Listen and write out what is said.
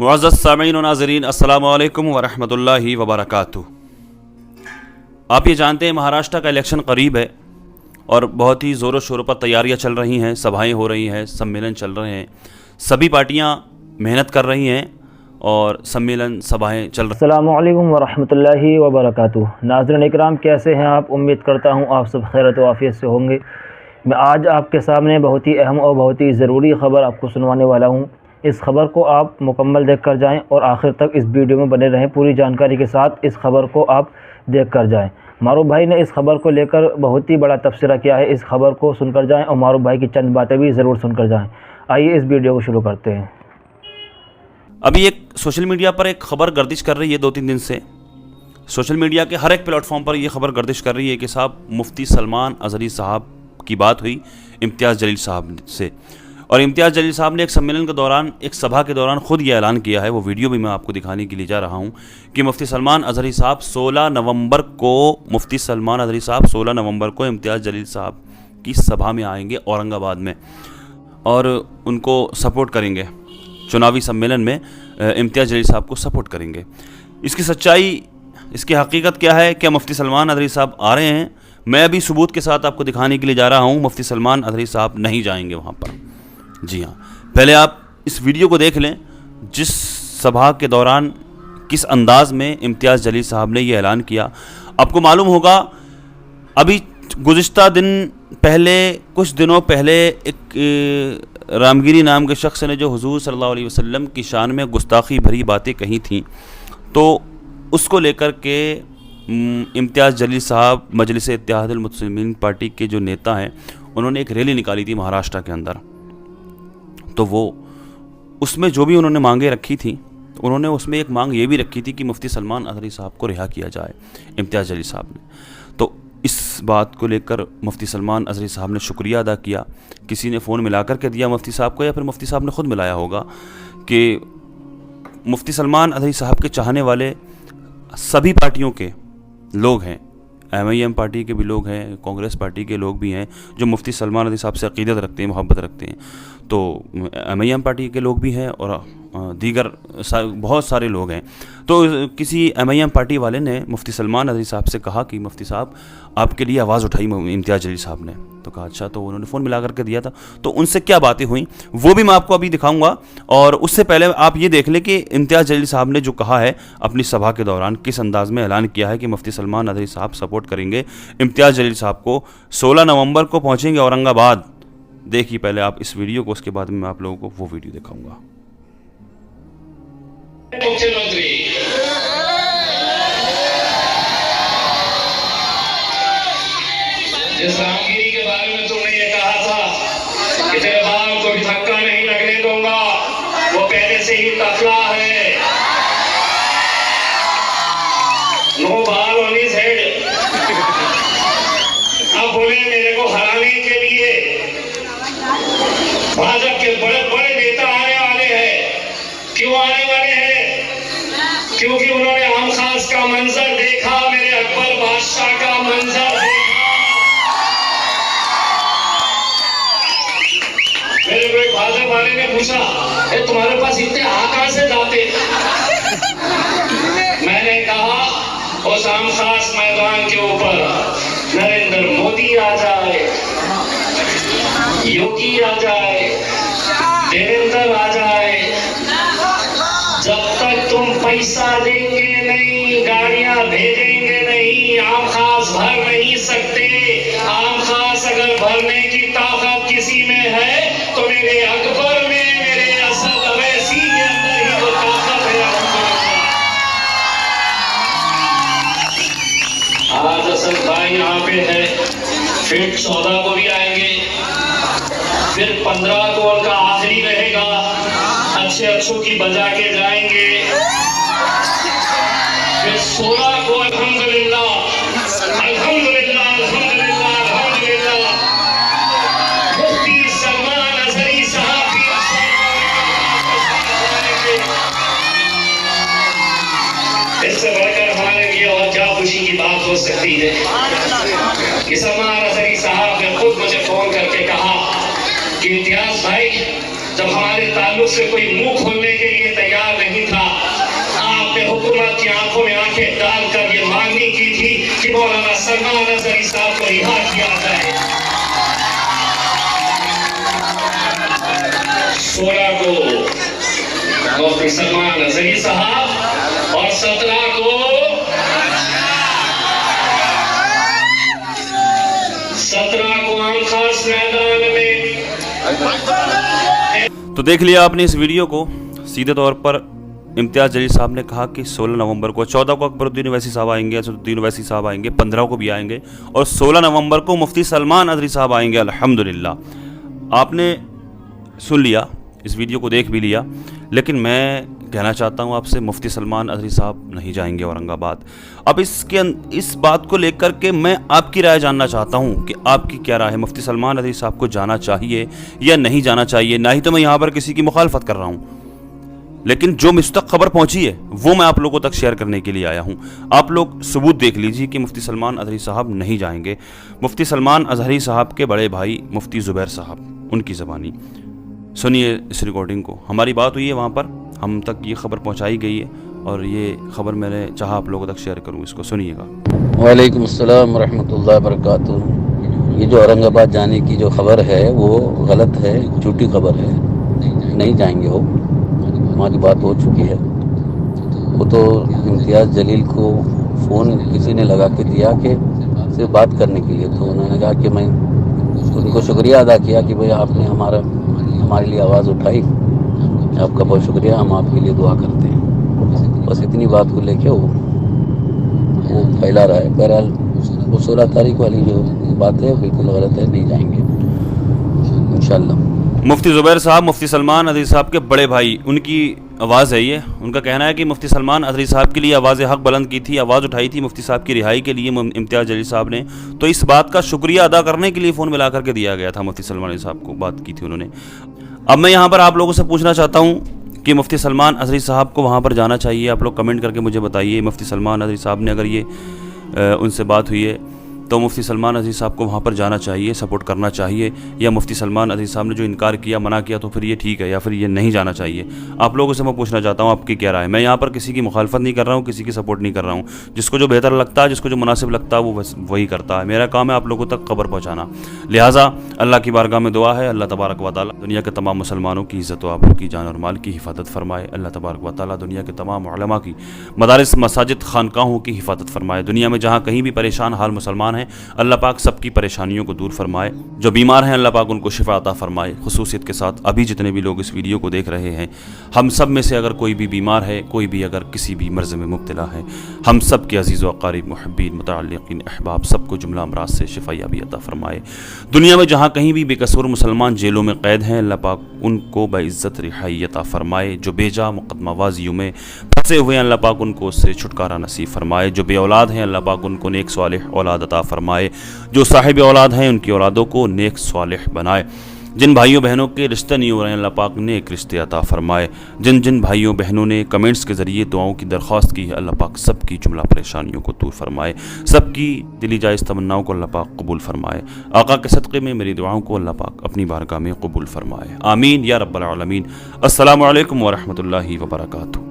मुअज़्ज़ज़ सामीईन व नाज़रीन, अस्सलामु अलैकुम व रहमतुल्लाहि व बरकातुहू। आप ये जानते हैं महाराष्ट्र का इलेक्शन करीब है और बहुत ही ज़ोरों शोरों पर तैयारियां चल रही हैं, सभाएं हो रही हैं, सम्मेलन चल रहे हैं, सभी पार्टियां मेहनत कर रही हैं और सम्मेलन सभाएं चल रही हैं। अस्सलामु अलैकुम व रहमतुल्लाहि व बरकातुहू। नाज़रीन इकराम, कैसे हैं आप? उम्मीद करता हूं आप सब खैरियत व आफियत से होंगे। मैं आज आपके सामने बहुत ही अहम और बहुत ही ज़रूरी ख़बर आपको सुनवाने वाला हूं। इस खबर को आप मुकम्मल देख कर जाएँ और आखिर तक इस वीडियो में बने रहें। पूरी जानकारी के साथ इस खबर को आप देख कर जाएँ। मारूफ भाई ने इस खबर को लेकर बहुत ही बड़ा तबसरा किया है। इस खबर को सुनकर जाएं और मारूफ भाई की चंद बातें भी ज़रूर सुनकर जाएं। आइए इस वीडियो को शुरू करते हैं। अभी एक सोशल मीडिया पर एक खबर गर्दिश कर रही है, 2-3 दिन से सोशल मीडिया के हर एक प्लेटफॉर्म पर यह खबर गर्दिश कर रही है कि साहब मुफ्ती सलमान अज़हरी साहब की बात हुई इम्तियाज़ जलील साहब से, और इम्तियाज़ जलील साहब ने एक सम्मेलन के दौरान, एक सभा के दौरान खुद ये ऐलान किया है। वो वीडियो भी मैं आपको दिखाने के लिए जा रहा हूँ कि मुफ्ती सलमान अज़हरी साहब 16 नवंबर को इम्तियाज़ जलील साहब की सभा में आएंगे औरंगाबाद में और उनको सपोर्ट करेंगे। चुनावी सम्मेलन में इम्तियाज़ जलील साहब को सपोर्ट करेंगे। इसकी सच्चाई, इसकी हकीकत क्या है? क्या मुफ्ती सलमान अज़हरी साहब आ रहे हैं? मैं अभी सबूत के साथ आपको दिखाने के लिए जा रहा हूँ। मुफ्ती सलमान अज़हरी साहब नहीं जाएंगे वहाँ पर। जी हाँ, पहले आप इस वीडियो को देख लें जिस सभा के दौरान किस अंदाज में इम्तियाज़ जलील साहब ने ये ऐलान किया। आपको मालूम होगा, अभी गुज़िश्ता कुछ दिनों पहले एक रामगिरी नाम के शख्स ने जो हुजूर सल्लल्लाहु अलैहि वसल्लम की शान में गुस्ताखी भरी बातें कही थीं, तो उसको लेकर के इम्तियाज़ जलील साहब मजलिस इत्तेहादुल मुस्लिमीन पार्टी के जो नेता हैं, उन्होंने एक रैली निकाली थी महाराष्ट्र के अंदर। तो वो उसमें जो भी उन्होंने मांगे रखी थी, उन्होंने उसमें एक मांग ये भी रखी थी कि मुफ्ती सलमान अज़हरी साहब को रिहा किया जाए, इम्तियाज़ जलील साहब ने। तो इस बात को लेकर मुफ्ती सलमान अज़हरी साहब ने शुक्रिया अदा किया। किसी ने फ़ोन मिला कर के दिया मुफ्ती साहब को, या फिर मुफ्ती साहब ने ख़ुद मिलाया होगा, कि मुफ्ती सलमान अज़हरी साहब के चाहने वाले सभी पार्टियों के लोग हैं, MIM पार्टी के भी लोग हैं, कांग्रेस पार्टी के लोग भी हैं जो मुफ्ती सलमान अज़हरी साहब से अक़ीदत रखते हैं, मोहब्बत रखते हैं। तो MIM पार्टी के लोग भी हैं और दीगर बहुत सारे लोग हैं। तो किसी MIM पार्टी वाले ने मुफ्ती सलमान अज़हरी साहब से कहा कि मुफ्ती साहब, आपके लिए आवाज़ उठाई इम्तियाज़ जलील साहब ने। तो कहा अच्छा। तो उन्होंने फ़ोन मिला करके दिया था। तो उनसे क्या बातें हुई वो भी मैं आपको अभी दिखाऊंगा। और उससे पहले आप ये देख लें कि इम्तियाज़ जलील साहब ने जो कहा है अपनी सभा के दौरान, किस अंदाज़ में ऐलान किया है कि मुफ्ती सलमान अज़हरी साहब सपोर्ट करेंगे इम्तियाज़ जलील साहब को। 16 नवंबर को पहुँचेंगे औरंगाबाद। देखिए पहले आप इस वीडियो को, उसके बाद में मैं आप लोगों को वो वीडियो दिखाऊंगा। मुख्यमंत्री जिस रामगिरी के बारे में तुमने ये कहा था कि तेरे बाल को भी धक्का नहीं लगने दूंगा, वो पहले से ही तकला है। नो बाल ऑन हिज हेड। अब बोले मेरे को हराने के लिए भाजपा के बड़े बड़े नेता आने वाले हैं। क्यों आने वाले हैं? क्योंकि उन्होंने आम खास का मंजर देखा, मेरे अकबर बादशाह का मंजर देखा। मेरे को एक भाजपा वाले ने पूछा, तुम्हारे पास इतने आकार से जाते? मैंने कहा उस आम खास मैदान के ऊपर नरेंद्र मोदी आ जाए, योगी आ जाए, देवेंद्र आ जाए, जब तक तुम पैसा देंगे नहीं, गाड़ियां भेजेंगे नहीं, आम खास भर नहीं सकते। आम खास अगर भरने की ताकत किसी में है तो मेरे अकबर में, मेरे असद अवैसी के अंदर ही वो ताकत है। आज असद भाई यहाँ पे है, फिर 14 को भी आएंगे, फिर 15 को उनका आखिरी रहेगा, अच्छों की बजा के जाएंगे, फिर 16 को अल्हम्दुलिल्लाह अल्हम्दुलिल्लाह अल्हम्दुलिल्लाह अल्हम्दुलिल्लाह मुफ्ती सलमान अज़हरी साहब की इससे बढ़कर हमारे लिए और क्या खुशी की बात हो सकती है कि सलमान अज़हरी साहब ने खुद मुझे फोन करके कहा कि इम्तियाज़ भाई, जब हमारे ताल्लुक से कोई मुंह खोलने के लिए तैयार नहीं आंखें डालकर ये मांगनी की थी कि मौलाना सलमान अजहरी साहब को रिहा किया जाए। 16 को मुफ्ती सलमान अजहरी साहब और 17 को आम खास मैदान में। तो देख लिया आपने इस वीडियो को। सीधे तौर पर इम्तियाज़ जलील साहब ने कहा कि 16 नवंबर को, 14 को अकबरुद्दीन ओवैसी साहब आएंगे, असदुद्दीन ओवैसी साहब आएंगे, 15 को भी आएंगे और 16 नवंबर को मुफ्ती सलमान अजहरी साहब आएंगे। अल्हम्दुलिल्लाह, आपने सुन लिया, इस वीडियो को देख भी लिया। लेकिन मैं कहना चाहता हूँ आपसे, मुफ्ती सलमान अजहरी साहब नहीं जाएंगे औरंगाबाद। अब इस बात को लेकर के मैं आपकी राय जानना चाहता हूँ कि आपकी क्या राय है। मुफ्ती सलमान अजहरी साहब को जाना चाहिए या नहीं जाना चाहिए? ना ही तो मैं यहाँ पर किसी की मुखालफत कर रहा हूँ, लेकिन जो मुझ तक खबर पहुंची है वो मैं आप लोगों तक शेयर करने के लिए आया हूं। आप लोग सबूत देख लीजिए कि मुफ्ती सलमान अजहरी साहब नहीं जाएंगे। मुफ्ती सलमान अजहरी साहब के बड़े भाई मुफ्ती ज़ुबैर साहब, उनकी ज़बानी सुनिए इस रिकॉर्डिंग को। हमारी बात हुई है वहाँ पर, हम तक ये खबर पहुँचाई गई है और ये खबर मैंने चाहा आप लोगों तक शेयर करूँ। इसको सुनिएगा। वालेकुम अस्सलाम रहमतुल्लाहि व बरकातुहू। ये जो औरंगाबाद जाने की जो खबर है वो गलत है, झूठी खबर है। नहीं जाएंगे वो, हमारी बात हो चुकी है। वो तो इम्तियाज़ जलील को फ़ोन किसी ने लगा के दिया कि सिर्फ बात करने के लिए, तो उन्होंने कहा कि मैं उनको शुक्रिया अदा किया कि भाई आपने हमारे लिए आवाज़ उठाई, आपका बहुत शुक्रिया, हम आपके लिए दुआ करते हैं। बस इतनी बात को लेके वो फैला रहा है। बहरहाल वो 16 तारीख वाली जो बात है बिल्कुल गलत है, नहीं जाएंगे इंशाल्लाह। मुफ्ती ज़ुबैर साहब मुफ्ती सलमान अजहरी साहब के बड़े भाई, उनकी आवाज़ है ये। उनका कहना है कि मुफ्ती सलमान अजहरी साहब के लिए आवाज़ हक़ बुलंद की थी, आवाज़ उठाई थी मुफ्ती साहब की रिहाई के लिए इम्तियाज़ जलील साहब ने। तो इस बात का शुक्रिया अदा करने के लिए फ़ोन मिला करके दिया गया था मुफ्ती सलमान अजहरी साहब को, बात की थी उन्होंने। अब मैं यहाँ पर आप लोगों से पूछना चाहता हूँ कि मुफ्ती सलमान अजहरी साहब को वहाँ पर जाना चाहिए? आप लोग कमेंट करके मुझे बताइए। मुफ्ती सलमान अजहरी साहब ने, अगर ये उनसे बात हुई है तो मुफ्ती सलमान अजहरी साहब को वहाँ पर जाना चाहिए, सपोर्ट करना चाहिए, या मुफ्ती सलमान अजहरी साहब ने जो इनकार किया, मना किया, तो फिर ये ठीक है या फिर ये नहीं जाना चाहिए? आप लोगों से मैं पूछना चाहता हूँ आपकी क्या राय है। मैं यहाँ पर किसी की मुखालफत नहीं कर रहा हूँ, किसी की सपोर्ट नहीं कर रहा हूँ। जिसको जो बेहतर लगता है, जिसको जो मुनासिब लगता है वो वही करता है। मेरा काम है आप लोगों तक खबर पहुँचाना। लिहाजा अल्लाह की बारगाह में दुआ है, अल्लाह तबारक व तआला दुनिया के तमाम मुसलमानों की इज़्ज़त व आबरू की, जान और माल की हिफाजत फरमाए। अल्लाह तबारक व तआला दुनिया के तमाम उलमा की, मदारिस, मसाजिद, खानकाहों की हिफाजत फरमाए। दुनिया में जहाँ कहीं भी परेशान हाल मुसलमान हैं, अल्लाह पाक सबकी परेशानियों को दूर फरमाए। जो बीमार हैं अल्लाह पाक उनको शिफा अता फरमाए। खुसूसियत के साथ अभी जितने भी लोग इस वीडियो को देख रहे हैं, हम सब में से अगर कोई भी बीमार है, कोई भी अगर किसी भी मर्ज़ में मुब्तला है, हम सब के अज़ीज़ व क़रीब मुहब्बीन मुतअल्लिक़ीन अहबाब सबको जुमला अमराज से शिफायाबी अता फरमाए। दुनिया में जहाँ कहीं भी बेकसूर मुसलमान जेलों में कैद हैं, अल्लाह पाक उनको बाइज़्ज़त रिहाई अता फरमाए। जो बेजा मुक़दमाबाज़ियों में फंसे हुए हैं, अल्लाह पाक उनको उससे छुटकारा नसीब फरमाए। जो बे औलाद हैं, अल्लाह पाक उनको नेक स्वालिह औलाद अता फरमाए। जो साहिब औलाद हैं, उनकी औलादों को नेक स्वालिह बनाए। जिन भाइयों बहनों के रिश्ते नहीं हो रहे हैं, अल्लाह पाक नेक रिश्ते अता फरमाए। जिन जिन भाइयों बहनों ने कमेंट्स के ज़रिए दुआओं की दरख्वास्त की है, अल्लाह पाक सबकी जुमला परेशानियों को दूर फरमाए। सबकी दिली जायज़ तमन्नाओं को अल्लाह पाक कबूल फरमाए। आका के सदक़े में मेरी दुआओं को अल्लाह पाक अपनी बारगाह में कबूल फरमाए। आमीन या रब्बल आलमीन। अस्सलामु अलैकुम व रहमतुल्लाहि व बरकातुहू।